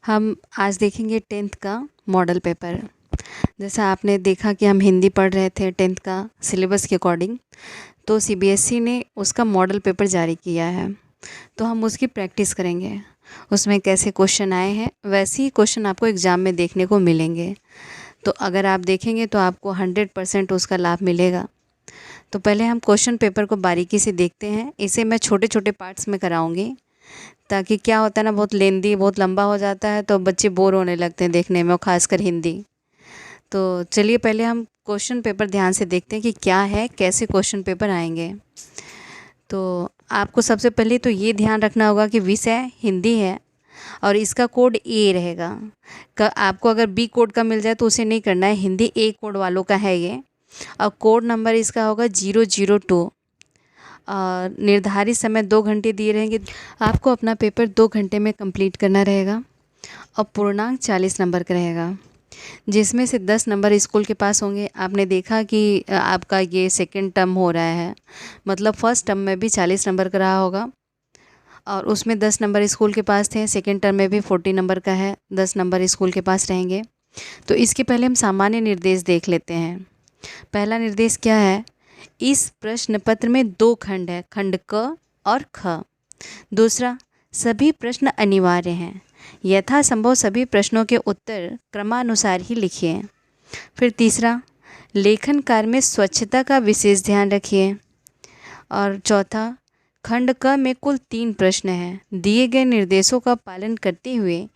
हम आज देखेंगे 10th का मॉडल पेपर। जैसा आपने देखा कि हम हिंदी पढ़ रहे थे 10th का सिलेबस के अकॉर्डिंग, तो सीबीएसई ने उसका मॉडल पेपर जारी किया है। तो हम उसकी प्रैक्टिस करेंगे, उसमें कैसे क्वेश्चन आए हैं वैसे ही क्वेश्चन आपको एग्ज़ाम में देखने को मिलेंगे। तो अगर आप देखेंगे तो आपको 100% उसका लाभ मिलेगा। तो पहले हम क्वेश्चन पेपर को बारीकी से देखते हैं। इसे मैं छोटे छोटे पार्ट्स में कराऊंगी, ताकि क्या होता है ना, बहुत लेंदी बहुत लंबा हो जाता है तो बच्चे बोर होने लगते हैं देखने में, और ख़ासकर हिंदी। तो चलिए पहले हम क्वेश्चन पेपर ध्यान से देखते हैं कि क्या है, कैसे क्वेश्चन पेपर आएंगे। तो आपको सबसे पहले तो ये ध्यान रखना होगा कि विषय हिंदी है और इसका कोड ए रहेगा। आपको अगर बी कोड का मिल जाए तो उसे नहीं करना है, हिंदी ए कोड वालों का है ये। और कोड नंबर इसका होगा 002। और निर्धारित समय 2 घंटे दिए रहेंगे। आपको अपना पेपर 2 घंटे में कंप्लीट करना रहेगा और पूर्णांक 40 नंबर का रहेगा, जिसमें से 10 नंबर स्कूल के पास होंगे। आपने देखा कि आपका ये सेकंड टर्म हो रहा है, मतलब फर्स्ट टर्म में भी 40 नंबर का रहा होगा और उसमें 10 नंबर स्कूल के पास थे। सेकंड टर्म में भी 40 नंबर का है, 10 नंबर स्कूल के पास रहेंगे। तो इसके पहले हम सामान्य निर्देश देख लेते हैं। पहला निर्देश क्या है, इस प्रश्न पत्र में 2 खंड है, खंड क और ख। दूसरा, सभी प्रश्न अनिवार्य हैं, यथासंभव सभी प्रश्नों के उत्तर क्रमानुसार ही लिखिए। फिर तीसरा, लेखन कार्य में स्वच्छता का विशेष ध्यान रखिए। और चौथा, खंड क में कुल 3 प्रश्न हैं, दिए गए निर्देशों का पालन करते हुए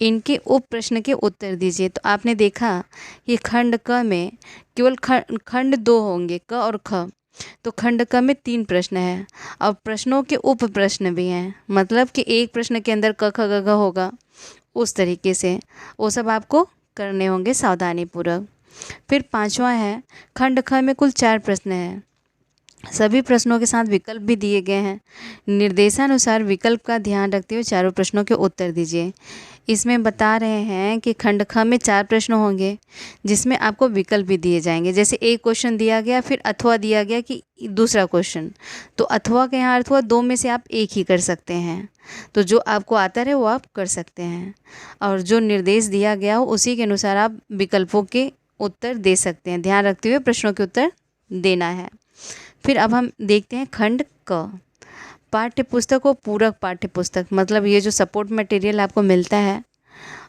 इनके उप प्रश्न के उत्तर दीजिए। तो आपने देखा कि खंड क में केवल खंड 2 होंगे, क और ख। तो खंड क में 3 प्रश्न हैं और प्रश्नों के उप प्रश्न भी हैं, मतलब कि एक प्रश्न के अंदर क ख ग घ होगा, उस तरीके से वो सब आपको करने होंगे सावधानीपूर्वक। फिर पांचवा है, खंड ख में कुल 4 प्रश्न हैं, सभी प्रश्नों के साथ विकल्प भी दिए गए हैं। निर्देशानुसार विकल्प का ध्यान रखते हुए चारों प्रश्नों के उत्तर दीजिए। इसमें बता रहे हैं कि खंड ख में 4 प्रश्न होंगे, जिसमें आपको विकल्प भी दिए जाएंगे। जैसे एक क्वेश्चन दिया गया, फिर अथवा दिया गया कि दूसरा क्वेश्चन, तो अथवा के यहाँ अर्थ हुआ 2 में से आप एक ही कर सकते हैं। तो जो आपको आता रहे वो आप कर सकते हैं, और जो निर्देश दिया गया हो उसी के अनुसार आप विकल्पों के उत्तर दे सकते हैं। ध्यान रखते हुए प्रश्नों के उत्तर देना है। फिर अब हम देखते हैं खंड क। पाठ्य पुस्तक और पूरक पाठ्य पुस्तक, मतलब ये जो सपोर्ट मटेरियल आपको मिलता है।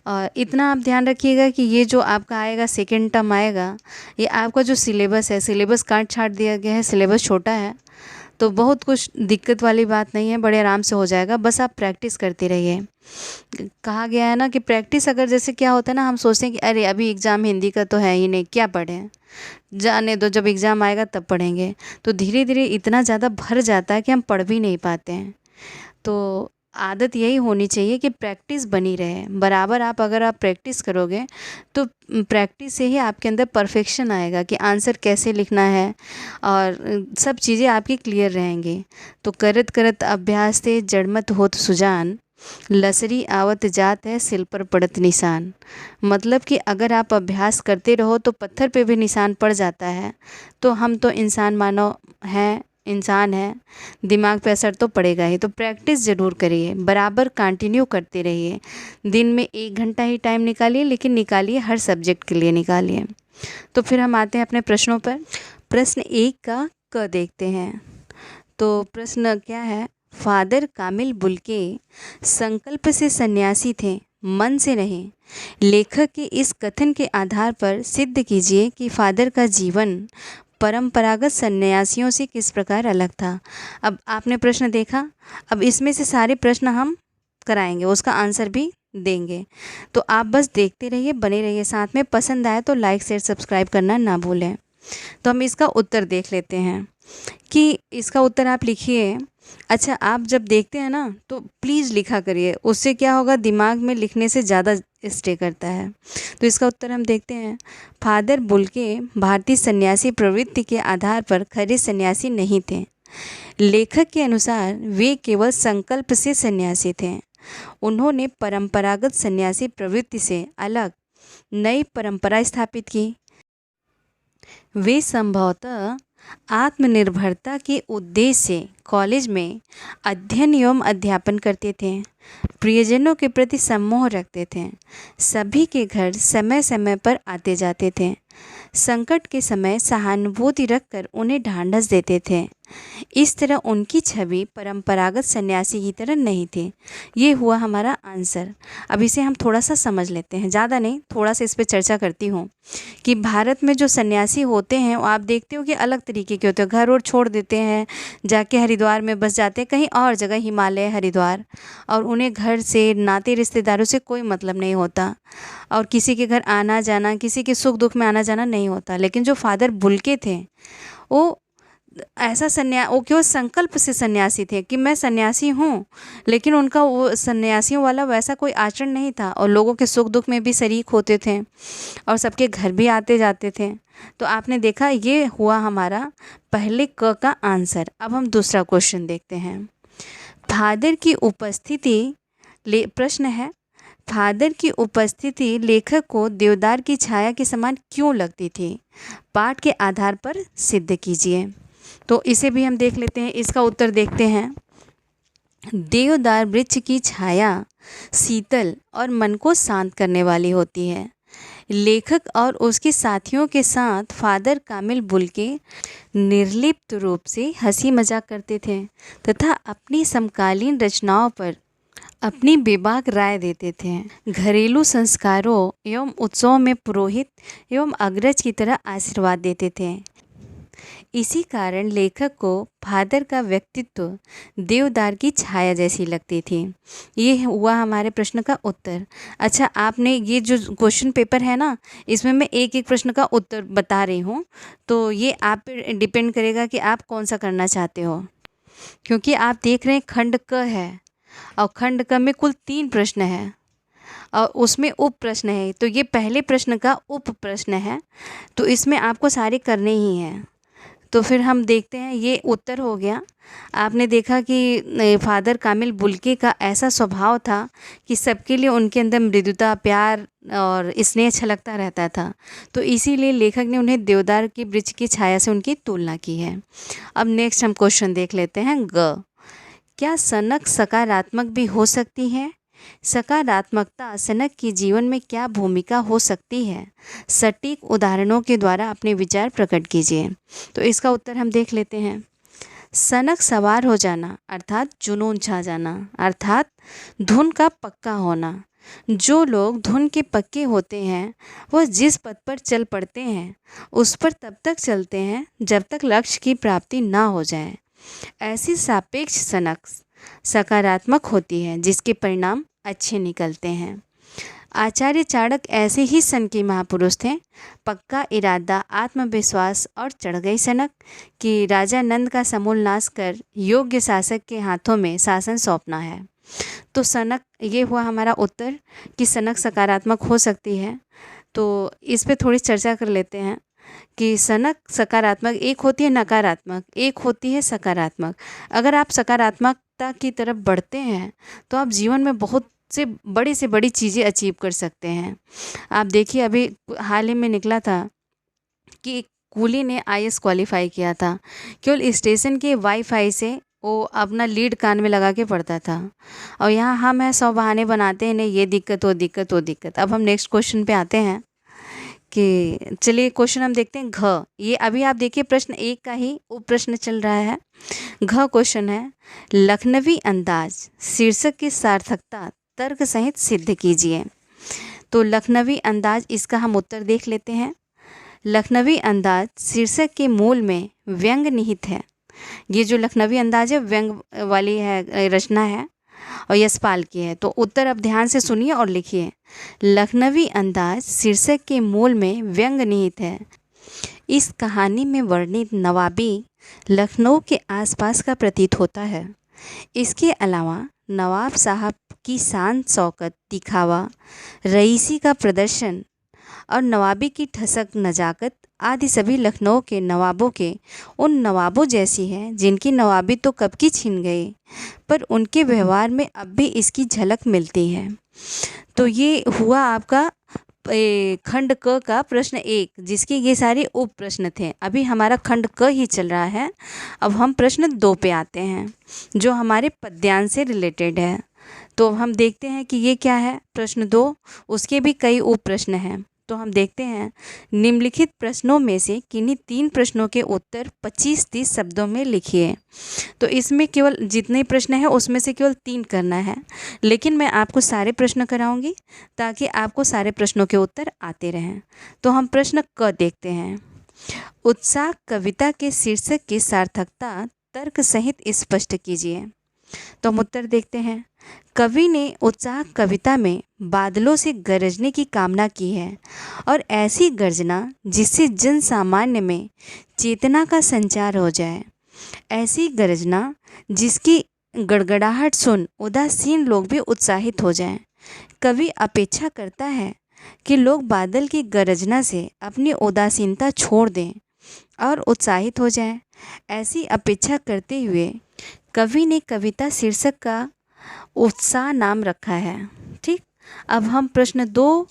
और इतना आप ध्यान रखिएगा कि ये जो आपका आएगा सेकेंड टर्म आएगा, ये आपका जो सिलेबस है, सिलेबस काट छाट दिया गया है, सिलेबस छोटा है, तो बहुत कुछ दिक्कत वाली बात नहीं है, बड़े आराम से हो जाएगा। बस आप प्रैक्टिस करते रहिए। कहा गया है ना कि प्रैक्टिस, अगर जैसे क्या होता है ना, हम सोचते हैं कि अरे अभी एग्ज़ाम हिंदी का तो है ही नहीं, क्या पढ़ें, जाने दो, जब एग्ज़ाम आएगा तब पढ़ेंगे। तो धीरे धीरे इतना ज़्यादा भर जाता है कि हम पढ़ भी नहीं पाते हैं। तो आदत यही होनी चाहिए कि प्रैक्टिस बनी रहे बराबर। अगर आप प्रैक्टिस करोगे तो प्रैक्टिस से ही आपके अंदर परफेक्शन आएगा कि आंसर कैसे लिखना है, और सब चीज़ें आपकी क्लियर रहेंगी। तो करत करत अभ्यास से जड़मत होत सुजान, लसरी आवत जात है सिल पर पड़त निशान। मतलब कि अगर आप अभ्यास करते रहो तो पत्थर पे भी निशान पड़ जाता है। तो हम तो इंसान मानव हैं, इंसान है, दिमाग पे असर तो पड़ेगा ही। तो प्रैक्टिस ज़रूर करिए, बराबर कंटिन्यू करते रहिए। दिन में 1 घंटा ही टाइम निकालिए, लेकिन निकालिए, हर सब्जेक्ट के लिए निकालिए। तो फिर हम आते हैं अपने प्रश्नों पर। प्रश्न 1 का क देखते हैं। तो प्रश्न क्या है, फादर कामिल बुल्के संकल्प से सन्यासी थे, मन से नहीं। लेखक के इस कथन के आधार पर सिद्ध कीजिए कि फादर का जीवन परंपरागत सन्यासियों से किस प्रकार अलग था। अब आपने प्रश्न देखा, अब इसमें से सारे प्रश्न हम कराएंगे, उसका आंसर भी देंगे। तो आप बस देखते रहिए, बने रहिए साथ में। पसंद आए तो लाइक शेयर सब्सक्राइब करना ना भूलें। तो हम इसका उत्तर देख लेते हैं कि इसका उत्तर आप लिखिए। अच्छा, आप जब देखते हैं ना तो प्लीज़ लिखा करिए, उससे क्या होगा, दिमाग में लिखने से ज़्यादा स्टे करता है। तो इसका उत्तर हम देखते हैं। फादर बुल्के भारतीय सन्यासी प्रवृत्ति के आधार पर खरे सन्यासी नहीं थे। लेखक के अनुसार वे केवल संकल्प से सन्यासी थे। उन्होंने परंपरागत सन्यासी प्रवृत्ति से अलग नई परंपरा स्थापित की। वे संभवतः आत्मनिर्भरता के उद्देश्य से कॉलेज में अध्ययन एवं अध्यापन करते थे, प्रियजनों के प्रति सम्मोह रखते थे, सभी के घर समय समय पर आते जाते थे, संकट के समय सहानुभूति रखकर उन्हें ढांढस देते थे। इस तरह उनकी छवि परंपरागत सन्यासी की तरह नहीं थी। ये हुआ हमारा आंसर। अब इसे हम थोड़ा सा समझ लेते हैं, ज़्यादा नहीं, थोड़ा सा इस पर चर्चा करती हूँ कि भारत में जो सन्यासी होते हैं वो आप देखते हो कि अलग तरीके के होते हैं। घर और छोड़ देते हैं, जाके हरिद्वार में बस जाते हैं, कहीं और जगह, हिमालय, हरिद्वार, और उन्हें घर से, नाते रिश्तेदारों से कोई मतलब नहीं होता, और किसी के घर आना जाना, किसी के सुख दुख में आना जाना नहीं होता। लेकिन जो फादर बुल्के थे वो वो केवल संकल्प से सन्यासी थे कि मैं सन्यासी हूँ, लेकिन उनका वो सन्यासियों वाला वैसा कोई आचरण नहीं था, और लोगों के सुख दुख में भी शरीक होते थे और सबके घर भी आते जाते थे। तो आपने देखा, ये हुआ हमारा पहले क का आंसर। अब हम दूसरा क्वेश्चन देखते हैं। फादर की उपस्थिति, प्रश्न है, फादर की उपस्थिति लेखक को देवदार की छाया के समान क्यों लगती थी? पाठ के आधार पर सिद्ध कीजिए। तो इसे भी हम देख लेते हैं, इसका उत्तर देखते हैं। देवदार वृक्ष की छाया शीतल और मन को शांत करने वाली होती है। लेखक और उसके साथियों के साथ फादर कामिल बुल्के निर्लिप्त रूप से हंसी मजाक करते थे तथा अपनी समकालीन रचनाओं पर अपनी बेबाक राय देते थे। घरेलू संस्कारों एवं उत्सवों में पुरोहित एवं अग्रज की तरह आशीर्वाद देते थे। इसी कारण लेखक को फादर का व्यक्तित्व देवदार की छाया जैसी लगती थी। ये हुआ हमारे प्रश्न का उत्तर। अच्छा, आपने ये जो क्वेश्चन पेपर है ना, इसमें मैं एक एक प्रश्न का उत्तर बता रही हूँ, तो ये आप पे डिपेंड करेगा कि आप कौन सा करना चाहते हो, क्योंकि आप देख रहे हैं खंड क है, और खंड क में कुल 3 प्रश्न है और उसमें उप प्रश्न है। तो ये पहले प्रश्न का उप प्रश्न है, तो इसमें आपको सारे करने ही हैं। तो फिर हम देखते हैं, ये उत्तर हो गया। आपने देखा कि फादर कामिल बुल्के का ऐसा स्वभाव था कि सबके लिए उनके अंदर मृदुता, प्यार और स्नेह छलकता रहता था, तो इसीलिए लेखक ने उन्हें देवदार के वृक्ष की छाया से उनकी तुलना की है। अब नेक्स्ट हम क्वेश्चन देख लेते हैं। ग, क्या सनक सकारात्मक भी हो सकती है? सकारात्मकता सनक के जीवन में क्या भूमिका हो सकती है? सटीक उदाहरणों के द्वारा अपने विचार प्रकट कीजिए। तो इसका उत्तर हम देख लेते हैं। सनक सवार हो जाना अर्थात जुनून छा जाना, अर्थात धुन का पक्का होना। जो लोग धुन के पक्के होते हैं वह जिस पथ पर चल पड़ते हैं उस पर तब तक चलते हैं जब तक लक्ष्य की प्राप्ति ना हो जाए। ऐसी सापेक्ष सनक सकारात्मक होती है जिसके परिणाम अच्छे निकलते हैं। आचार्य चाणक्य ऐसे ही सन के महापुरुष थे। पक्का इरादा, आत्मविश्वास और चढ़ गई सनक कि राजा नंद का समूल नाश कर योग्य शासक के हाथों में शासन सौंपना है। तो सनक, ये हुआ हमारा उत्तर कि सनक सकारात्मक हो सकती है। तो इस पे थोड़ी चर्चा कर लेते हैं कि सनक सकारात्मक, एक होती है नकारात्मक, एक होती है सकारात्मक। अगर आप सकारात्मकता की तरफ बढ़ते हैं तो आप जीवन में बहुत से बड़ी चीज़ें अचीव कर सकते हैं। आप देखिए, अभी हाल ही में निकला था कि कूली ने IAS क्वालिफाई किया था, केवल स्टेशन के वाईफाई से वो अपना लीड कान में लगा के पढ़ता था, और यहाँ हम हैं 100 बहाने बनाते हैं, नहीं ये दिक्कत वो दिक्कत वो दिक्कत। अब हम नेक्स्ट क्वेश्चन पे आते हैं कि चलिए क्वेश्चन हम देखते हैं। घ, ये अभी आप देखिए प्रश्न 1 का ही उप प्रश्न चल रहा है। घ क्वेश्चन है, लखनवी अंदाज शीर्षक की सार्थकता तर्क सहित सिद्ध कीजिए। तो लखनवी अंदाज, इसका हम उत्तर देख लेते हैं। लखनवी अंदाज शीर्षक के मूल में व्यंग निहित है। ये जो लखनवी अंदाज है व्यंग वाली है, रचना है और यशपाल की है। तो उत्तर अब ध्यान से सुनिए और लिखिए। लखनवी अंदाज शीर्षक के मूल में व्यंग निहित है। इस कहानी में वर्णित नवाबी लखनऊ के आसपास का प्रतीत होता है। इसके अलावा नवाब साहब की शान शौकत, दिखावा, रईसी का प्रदर्शन और नवाबी की ठसक, नजाकत आदि सभी लखनऊ के नवाबों के उन नवाबों जैसी है जिनकी नवाबी तो कब की छिन गई, पर उनके व्यवहार में अब भी इसकी झलक मिलती है। तो ये हुआ आपका खंड क का प्रश्न 1, जिसके ये सारे उप प्रश्न थे। अभी हमारा खंड क ही चल रहा है। अब हम प्रश्न 2 पे आते हैं, जो हमारे पद्यांश से रिलेटेड है। तो हम देखते हैं कि ये क्या है। प्रश्न 2, उसके भी कई उप प्रश्न हैं। तो हम देखते हैं, निम्नलिखित प्रश्नों में से किन्हीं 3 प्रश्नों के उत्तर 25-30 शब्दों में लिखिए। तो इसमें केवल जितने प्रश्न हैं उसमें से केवल 3 करना है, लेकिन मैं आपको सारे प्रश्न कराऊंगी ताकि आपको सारे प्रश्नों के उत्तर आते रहें। तो हम प्रश्न क देखते हैं। उत्साह कविता के शीर्षक की सार्थकता तर्क सहित स्पष्ट कीजिए। तो हम उत्तर देखते हैं। कवि ने उत्साह कविता में बादलों से गरजने की कामना की है, और ऐसी गर्जना जिससे जन सामान्य में चेतना का संचार हो जाए। ऐसी गर्जना जिसकी गड़गड़ाहट सुन उदासीन लोग भी उत्साहित हो जाएं। कवि अपेक्षा करता है कि लोग बादल की गरजना से अपनी उदासीनता छोड़ दें और उत्साहित हो जाएं। ऐसी अपेक्षा करते हुए कवि ने कविता शीर्षक का उत्साह नाम रखा है। ठीक, अब हम प्रश्न 2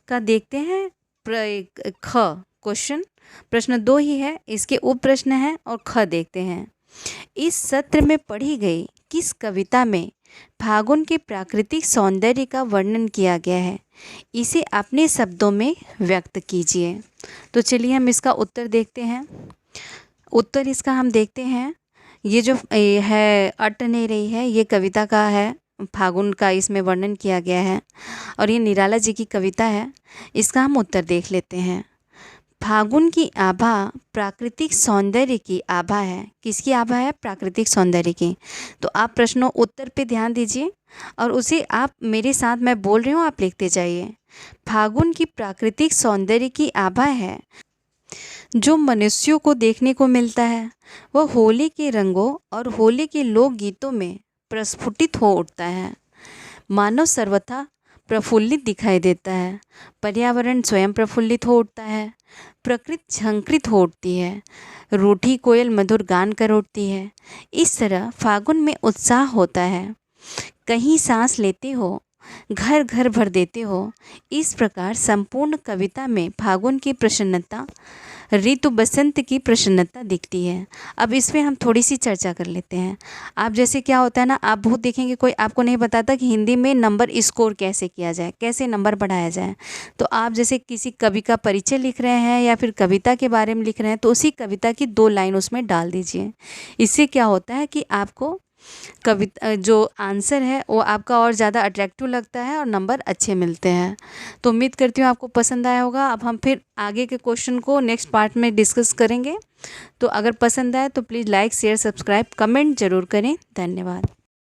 का देखते हैं। ख क्वेश्चन प्रश्न 2 ही है, इसके उप प्रश्न हैं, और ख देखते हैं। इस सत्र में पढ़ी गई किस कविता में फागुन के प्राकृतिक सौंदर्य का वर्णन किया गया है, इसे अपने शब्दों में व्यक्त कीजिए। तो चलिए हम इसका उत्तर देखते हैं। उत्तर इसका हम देखते हैं। ये जो है अट नहीं रही है, ये कविता का है, फागुन का इसमें वर्णन किया गया है, और ये निराला जी की कविता है। इसका हम उत्तर देख लेते हैं। फागुन की आभा प्राकृतिक सौंदर्य की आभा है। किसकी आभा है? प्राकृतिक सौंदर्य की। तो आप प्रश्नों उत्तर पे ध्यान दीजिए और उसे आप मेरे साथ, मैं बोल रही हूँ, आप लिखते जाइए। फागुन की प्राकृतिक सौंदर्य की आभा है जो मनुष्यों को देखने को मिलता है, वह होली के रंगों और होली के लोकगीतों में प्रस्फुटित हो उठता है। मानव सर्वथा प्रफुल्लित दिखाई देता है, पर्यावरण स्वयं प्रफुल्लित हो उठता है, प्रकृति झंकृत हो उठती है, रूठी कोयल मधुर गान कर उठती है। इस तरह फागुन में उत्साह होता है। कहीं सांस लेते हो, घर घर भर देते हो। इस प्रकार संपूर्ण कविता में फागुन की प्रसन्नता, ऋतु बसंत की प्रसन्नता दिखती है। अब इसमें हम थोड़ी सी चर्चा कर लेते हैं। आप जैसे क्या होता है ना, आप बहुत देखेंगे कोई आपको नहीं बताता कि हिंदी में नंबर स्कोर कैसे किया जाए, कैसे नंबर बढ़ाया जाए। तो आप जैसे किसी कवि का परिचय लिख रहे हैं या फिर कविता के बारे में लिख रहे हैं, तो उसी कविता की 2 लाइन उसमें डाल दीजिए। इससे क्या होता है कि आपको कविता जो आंसर है वो आपका और ज़्यादा अट्रैक्टिव लगता है और नंबर अच्छे मिलते हैं। तो उम्मीद करती हूँ आपको पसंद आया होगा। अब हम फिर आगे के क्वेश्चन को नेक्स्ट पार्ट में डिस्कस करेंगे। तो अगर पसंद आए तो please like, share, subscribe, comment ज़रूर करें। धन्यवाद।